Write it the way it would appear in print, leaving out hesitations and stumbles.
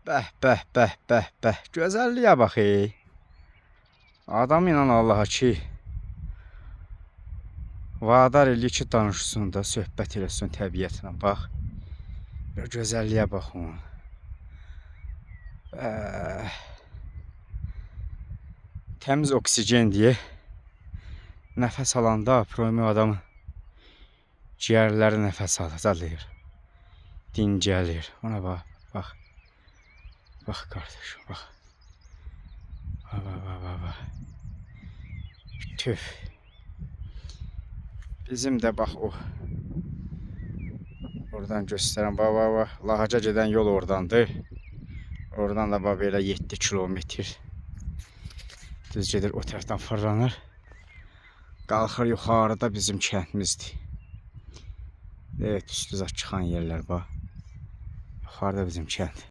Bəh, bəh, bəh, bəh, bəh. Gözəlliyə bax ey. Adam inan Allaha ki, vadar eləyir ki, danışsın da, söhbət eləsin təbiətlə. Bax, gözəlliyə bax onun. Təmiz oksigen deyə nəfəs alanda promi adamın ciyərləri nəfəs alır, dincəlir. Ona bax, bax. Bax qardaşım, bax. Bax, bax, bax, bax, bax. Tüf. Bizim də bax o. Oradan göstərəm, bax, bax, bax. Lahaca gedən yol oradandır. Oradan da bax belə 7 kilometr. Düz gedir, o tərəfdən fırlanır. Qalxır yuxarıda bizim kəndimizdir. Evet, üstü çıxan yerlər bax. Yuxarıda bizim kənd.